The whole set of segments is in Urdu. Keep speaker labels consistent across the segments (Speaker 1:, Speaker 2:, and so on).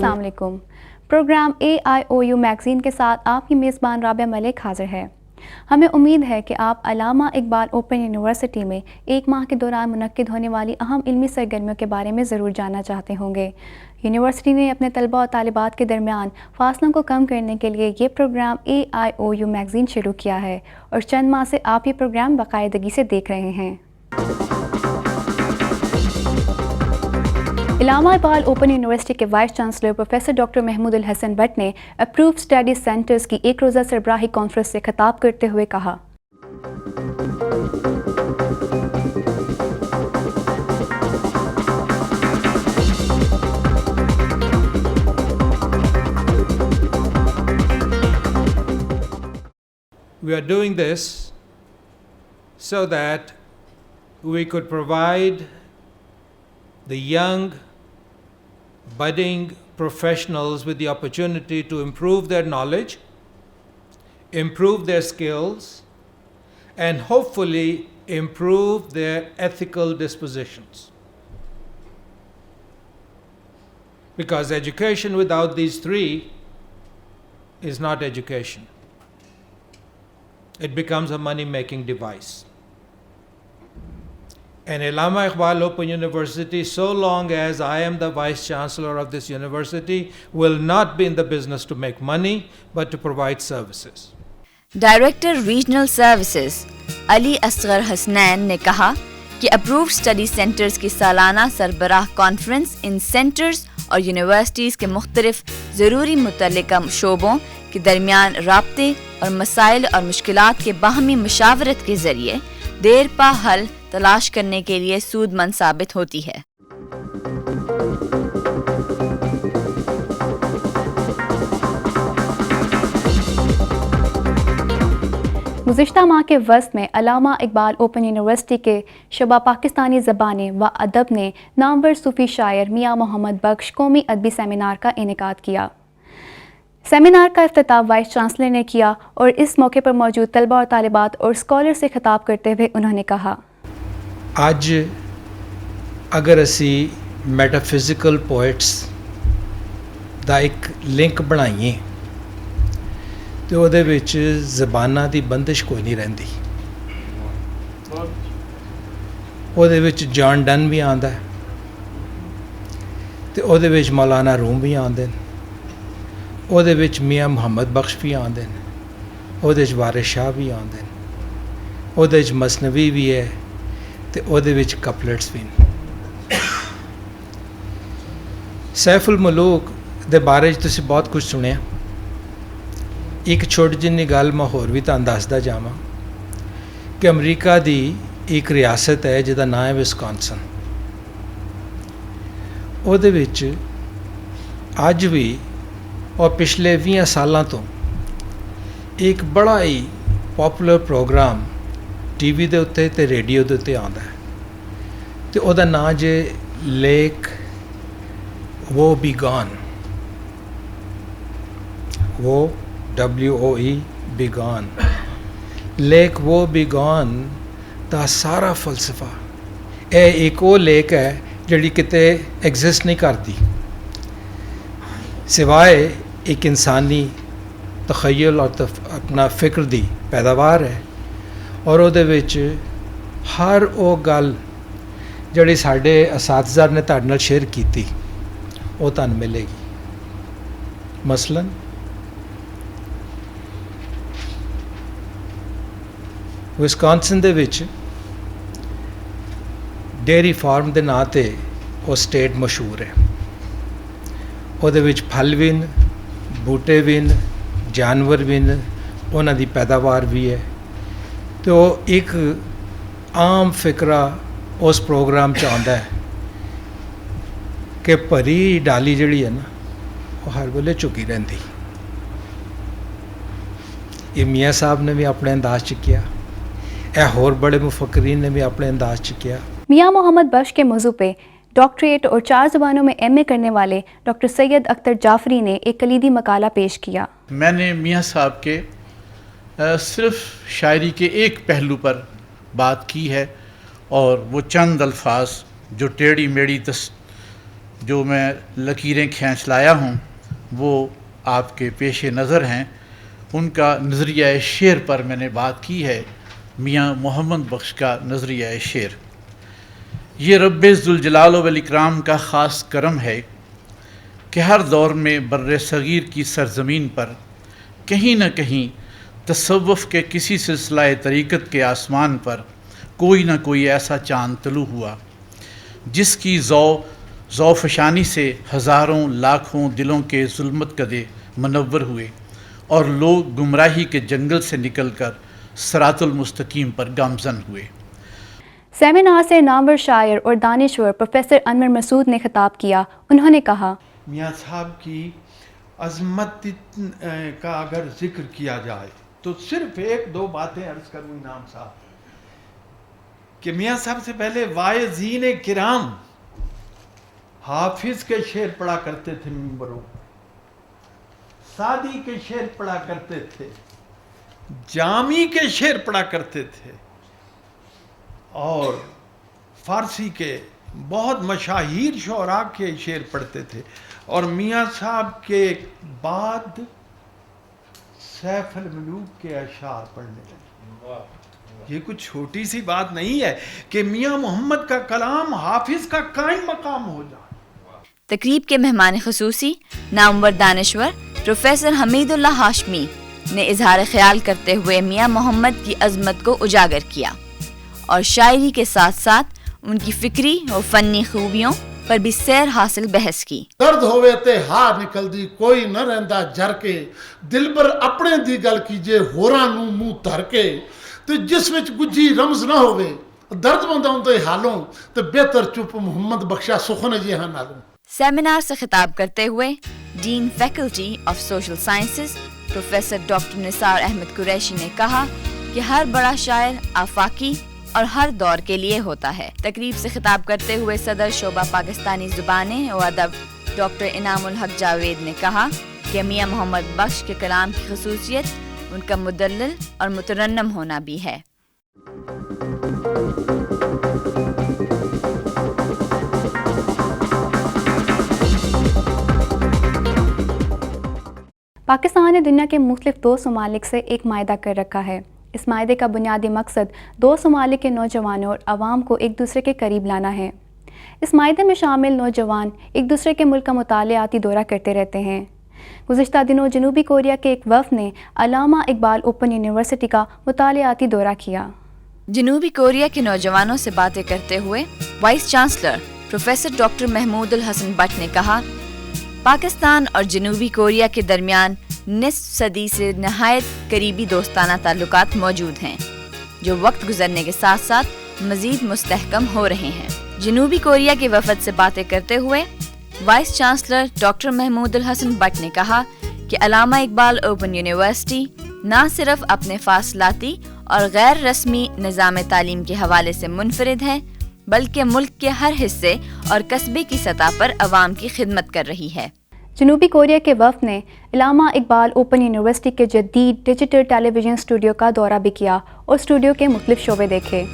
Speaker 1: السلام علیکم. پروگرام AIOU میگزین کے ساتھ آپ کی میزبان رابعہ ملک حاضر ہے. ہمیں امید ہے کہ آپ علامہ اقبال اوپن یونیورسٹی میں ایک ماہ کے دوران منعقد ہونے والی اہم علمی سرگرمیوں کے بارے میں ضرور جاننا چاہتے ہوں گے. یونیورسٹی نے اپنے طلباء اور طالبات کے درمیان فاصلوں کو کم کرنے کے لیے یہ پروگرام AIOU میگزین شروع کیا ہے اور چند ماہ سے آپ یہ پروگرام باقاعدگی سے دیکھ رہے ہیں. علامہ اقبال اوپن یونیورسٹی کے vice chancellor professor doctor Mahmood al-Hasan but نے اپرووڈ اسٹڈی سینٹرز کی ایک روزہ سربراہی کانفرنس سے خطاب کرتے ہوئے کہا:
Speaker 2: We are doing this so that we could provide the young, budding professionals with the opportunity to improve their knowledge, improve their skills, and hopefully improve their ethical dispositions. Because education without these three is not education. It becomes a money-making device. And Allama Iqbal Open University, so long as I am the Vice Chancellor of this university, will not be in the business to make money, but to provide services.
Speaker 3: Director regional services Ali Asghar Hasnain نے کہا کہ اپرووڈ اسٹڈی سینٹرز کی سالانہ سربراہ کانفرنس ان سینٹرز اور یونیورسٹیز کے مختلف ضروری متعلقہ شعبوں کے درمیان رابطے اور مسائل اور مشکلات کے باہمی مشاورت کے ذریعے دیر پا حل تلاش کرنے کے لیے سود مند ثابت ہوتی ہے.
Speaker 1: گزشتہ ماہ کے وسط میں علامہ اقبال اوپن یونیورسٹی کے شعبہ پاکستانی زبانیں و ادب نے نامور صوفی شاعر میاں محمد بخش قومی ادبی سیمینار کا انعقاد کیا. سیمینار کا افتتاح وائس چانسلر نے کیا اور اس موقع پر موجود طلباء اور طالبات اور اسکالر سے خطاب کرتے ہوئے انہوں نے کہا:
Speaker 2: آج اگر اسی میٹافزیکل پوئٹس دا ایک لنک بنائیے تو ਉਹਦੇ ਵਿੱਚ ਜ਼ਬਾਨਾਂ ਦੀ ਬੰਦਿਸ਼ ਕੋਈ ਨਹੀਂ ਰਹਿੰਦੀ. ਉਹਦੇ ਵਿੱਚ ਜਾਨ ਡਨ ਵੀ ਆਉਂਦਾ ਤੇ ਉਹਦੇ ਵਿੱਚ ਮੌਲਾਨਾ ਰੂਮ ਵੀ ਆਉਂਦੇ ਨੇ, ਉਹਦੇ ਵਿੱਚ ਮੀਆਂ ਮੁਹੰਮਦ ਬਖਸ਼ ਵੀ ਆਉਂਦੇ ਨੇ, ਉਹਦੇ 'ਚ ਵਾਰਿਸ ਸ਼ਾਹ ਵੀ ਆਉਂਦੇ ਨੇ, ਉਹਦੇ 'ਚ ਮਸਨਵੀ ਵੀ ਹੈ ਤੇ ਉਹਦੇ ਵਿੱਚ ਕਪਲੇਟਸ ਵੀ ਨੇ. ਸੈਫ ਉਲ ਮਲੂਕ ਦੇ ਬਾਰੇ 'ਚ ਤੁਸੀਂ ਬਹੁਤ ਕੁਝ ਸੁਣਿਆ. ਇੱਕ ਛੋਟੀ ਜਿਹੀ ਗੱਲ ਮੈਂ ਹੋਰ ਵੀ ਤੁਹਾਨੂੰ ਦੱਸਦਾ ਜਾਵਾਂ ਕਿ ਅਮਰੀਕਾ ਦੀ ਇੱਕ ਰਿਆਸਤ ਹੈ ਜਿਹਦਾ ਨਾਂ ਹੈ ਵਿਸਕੌਨਸਨ. ਉਹਦੇ ਵਿੱਚ ਅੱਜ ਵੀ ਔਰ ਪਿਛਲੇ 20 ਸਾਲਾਂ ਤੋਂ ਇੱਕ ਬੜਾ ਹੀ ਪੋਪੂਲਰ ਪ੍ਰੋਗਰਾਮ ਟੀਵੀ ਦੇ ਉੱਤੇ ਅਤੇ ਰੇਡੀਓ ਦੇ ਉੱਤੇ ਆਉਂਦਾ ਹੈ ਅਤੇ ਉਹਦਾ ਨਾਂ ਜੇ ਲੇਕ ਵੋ ਬੀ ਗੌਨ. وہ WOE بی گون. لیک وہ بی گون دا سارا فلسفہ اے ایک وہ لیک ہے جڑی کتے ایگزسٹ نہیں کرتی سوائے ایک انسانی تخیل اور اپنا فکر دی پیداوار ہے. اور ਉਹਦੇ ਵਿੱਚ ہر وہ گل جڑی ساڈے اساتذہ نے تہاڈے نال شیئر کیتی وہ تہانوں ملے گی. مثلاً ਵਿਸਕੌਨਸਨ ਦੇ ਵਿੱਚ ਡੇਅਰੀ ਫਾਰਮ ਦੇ ਨਾਂ 'ਤੇ ਉਹ ਸਟੇਟ ਮਸ਼ਹੂਰ ਹੈ. ਉਹਦੇ ਵਿੱਚ ਫਲ ਵੀ ਨੇ, ਬੂਟੇ ਵੀ ਨੇ, ਜਾਨਵਰ ਵੀ ਨੇ, ਉਹਨਾਂ ਦੀ ਪੈਦਾਵਾਰ ਵੀ ਹੈ. ਅਤੇ ਉਹ ਇੱਕ ਆਮ ਫਿਕਰਾ ਉਸ ਪ੍ਰੋਗਰਾਮ 'ਚ ਆਉਂਦਾ ਹੈ ਕਿ ਭਰੀ ਡਾਲੀ ਜਿਹੜੀ ਹੈ ਨਾ ਉਹ ਹਰ ਵੇਲੇ ਝੁਕੀ ਰਹਿੰਦੀ. ਇਹ ਮੀਆਂ ਸਾਹਿਬ نے بھی ਆਪਣੇ ਅੰਦਾਜ਼ 'ਚ کیا, اور بڑے مفکرین نے بھی اپنے انداز سے کیا.
Speaker 1: میاں محمد بخش کے موضوع پہ ڈاکٹریٹ اور 4 زبانوں میں MA کرنے والے ڈاکٹر سید اختر جعفری نے ایک کلیدی مقالہ پیش کیا.
Speaker 4: میں نے میاں صاحب کے صرف شاعری کے ایک پہلو پر بات کی ہے اور وہ چند الفاظ جو ٹیڑھی میڑھی جو میں لکیریں کھینچ لایا ہوں وہ آپ کے پیش نظر ہیں. ان کا نظریہ شعر پر میں نے بات کی ہے، میاں محمد بخش کا نظریہ شعر. یہ رب ذوالجلال والاکرام کا خاص کرم ہے کہ ہر دور میں بر صغیر کی سرزمین پر کہیں نہ کہیں تصوف کے کسی سلسلہ طریقت کے آسمان پر کوئی نہ کوئی ایسا چاند طلوع ہوا جس کی ضو فشانی سے ہزاروں لاکھوں دلوں کے ظلمت کدے منور ہوئے اور لوگ گمراہی کے جنگل سے نکل کر صراط المستقیم پر گامزن ہوئے.
Speaker 1: سیمینار سے نامور شاعر اور دانشور پروفیسر انور مسعود نے خطاب کیا. انہوں نے کہا،
Speaker 5: میاں صاحب کی عظمت کا اگر ذکر کیا جائے تو صرف ایک دو باتیں عرض کروں انعام صاحب، کہ میاں صاحب سے پہلے واعظین کرام حافظ کے شعر پڑھا کرتے تھے منبروں، سعدی کے شعر پڑھا کرتے تھے، جامی کے شعر پڑھا کرتے تھے، اور فارسی کے بہت مشاہیر شعراء کے شعر پڑھتے تھے. اور میاں صاحب کے بعد سیف الملوک کے اشعار پڑھنے لگے. یہ کچھ چھوٹی سی بات نہیں ہے کہ میاں محمد کا کلام حافظ کا قائم مقام ہو جائے.
Speaker 3: تقریب کے مہمان خصوصی نامور دانشور پروفیسر حمید اللہ ہاشمی نے اظہار خیال کرتے ہوئے میاں محمد کی عظمت کو اجاگر کیا اور شاعری کے ساتھ ساتھ ان کی فکری اور فنی خوبیوں پر بھی سیر حاصل بحث کی.
Speaker 6: درد ہوئے تے ہار نکل دی کوئی نہ رہندا جر کے، دل بر اپنے دی گل کیجے ہوراں نوں منہ دھر کے، تے جس وچ گجی رمز نہ ہوئے درد منداں تے حالوں، تے بہتر چپ محمد بخشا سخن جہاں نالوں.
Speaker 3: سیمینار سے خطاب کرتے ہوئے dean faculty of social sciences professor doctor Nisar Ahmed Qureshi نے کہا کہ ہر بڑا شاعر آفاقی اور ہر دور کے لیے ہوتا ہے. تقریب سے خطاب کرتے ہوئے صدر شعبہ پاکستانی زبانیں و ادب ڈاکٹر انعام الحق جاوید نے کہا کہ میاں محمد بخش کے کلام کی خصوصیت ان کا مدلل اور مترنم ہونا بھی ہے.
Speaker 1: پاکستان نے دنیا کے مختلف 2 ممالک سے ایک معاہدہ کر رکھا ہے. اس معاہدے کا بنیادی مقصد 2 ممالک کے نوجوانوں اور عوام کو ایک دوسرے کے قریب لانا ہے. اس معاہدے میں شامل نوجوان ایک دوسرے کے ملک کا مطالعاتی دورہ کرتے رہتے ہیں. گزشتہ دنوں جنوبی کوریا کے ایک وفد نے علامہ اقبال اوپن یونیورسٹی کا مطالعاتی دورہ کیا.
Speaker 3: جنوبی کوریا کے نوجوانوں سے باتیں کرتے ہوئے vice chancellor professor doctor Mahmood al-Hasan but نے کہا، پاکستان اور جنوبی کوریا کے درمیان نصف صدی سے نہایت قریبی دوستانہ تعلقات موجود ہیں جو وقت گزرنے کے ساتھ ساتھ مزید مستحکم ہو رہے ہیں. جنوبی کوریا کے وفد سے باتیں کرتے ہوئے vice chancellor doctor Mahmood al-Hasan but نے کہا کہ علامہ اقبال اوپن یونیورسٹی نہ صرف اپنے فاصلاتی اور غیر رسمی نظام تعلیم کے حوالے سے منفرد ہے بلکہ ملک کے ہر حصے اور قصبے کی سطح پر عوام کی خدمت کر رہی ہے.
Speaker 1: جنوبی کوریا کے وفد نے علامہ اقبال اوپن یونیورسٹی کے جدید ڈیجیٹل ٹیلی ویژن اسٹوڈیو کا دورہ بھی کیا اور اسٹوڈیو کے مختلف شعبے دیکھے.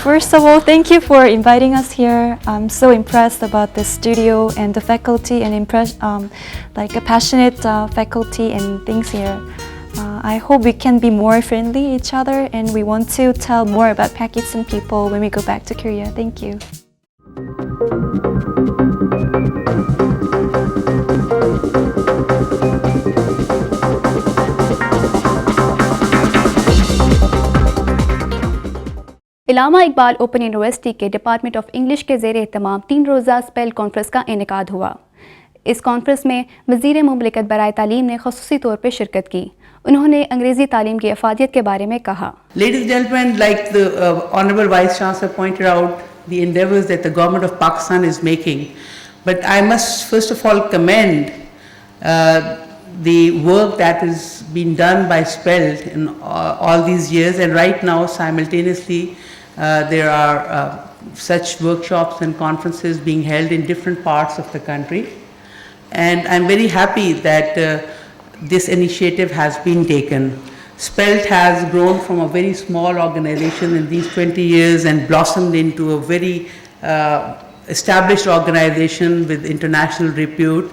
Speaker 7: First of all, thank you for inviting us here. I'm so impressed about the studio and the faculty and like a passionate faculty and things here. I hope we can be more friendly each other and we want to tell more about Pakistan people when we go back to Korea. Thank you.
Speaker 1: Allama Iqbal open university کے ڈپارٹمنٹ آف انگلش کے زیر اہتمام 3 روزہ اسپیل کانفرنس کا انعقاد ہوا. اس کانفرنس میں وزیر مملکت برائے تعلیم نے خصوصی طور پر شرکت کی. انہوں نے انگریزی تعلیم کی افادیت کے بارے میں کہا.
Speaker 8: Ladies and gentlemen, like the Honorable Vice Chancellor pointed out, the endeavors that the government of Pakistan is making But I must first of all commend the work that has been done by Spelt in all these years, and right now simultaneously there are such workshops and conferences being held in different parts of the country, and I'm very happy that this initiative has been taken. Spelt has grown from a very small organization in these 20 years and blossomed into a very established organization with international repute.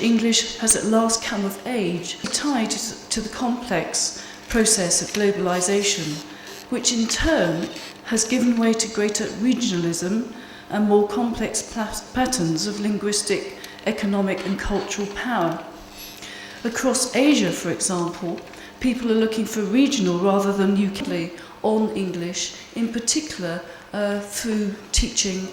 Speaker 9: English has at last come of age, tied to the complex process of globalization, which in turn has given way to greater regionalism and more complex patterns of linguistic, economic and cultural power. Across Asia, for example, people are looking for regional rather than UK on English, in particular through teaching,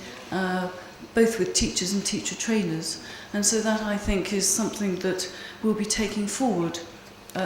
Speaker 9: both with teachers and teacher trainers. And so that, I think, is something that we'll be taking forward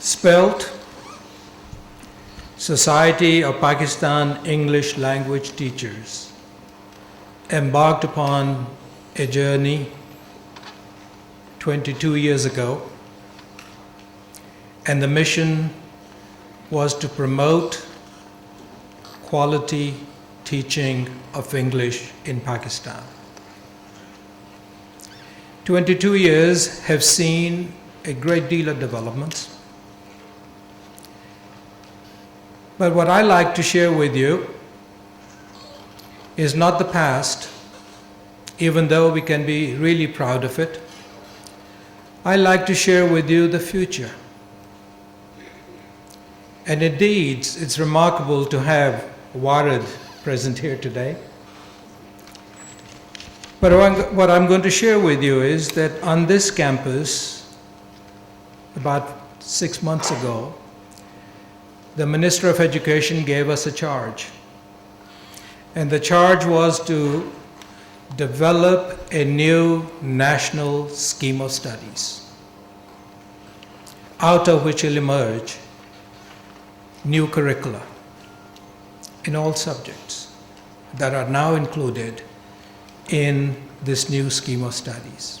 Speaker 2: Spelt, Society of Pakistan English Language Teachers, embarked upon a journey 22 years ago, and the mission was to promote quality teaching of English in Pakistan. 22 years have seen a great deal of developments. But what I like to share with you is not the past, even though we can be really proud of it. I like to share with you the future. And indeed, it's remarkable to have Warid present here today. But what I'm going to share with you is that on this campus, about 6 months ago, the Minister of Education gave us a charge. And the charge was to develop a new national scheme of studies, out of which will emerge new curricula in all subjects that are now included in this new scheme of studies.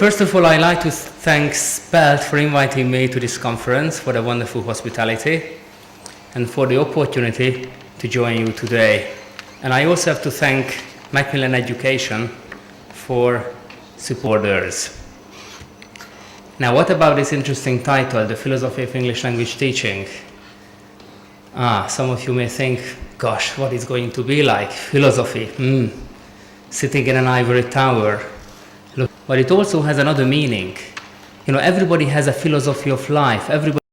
Speaker 10: First of all, I'd like to thank Spelt for inviting me to this conference, for the wonderful hospitality, and for the opportunity to join you today. And I also have to thank Macmillan Education for supporters. Now, what about this interesting title, The Philosophy of English Language Teaching? Some of you may think, gosh, what is going to be like? Philosophy, sitting in an ivory tower. Look, but it also has another meaning. You know, everybody has a philosophy of life. Everybody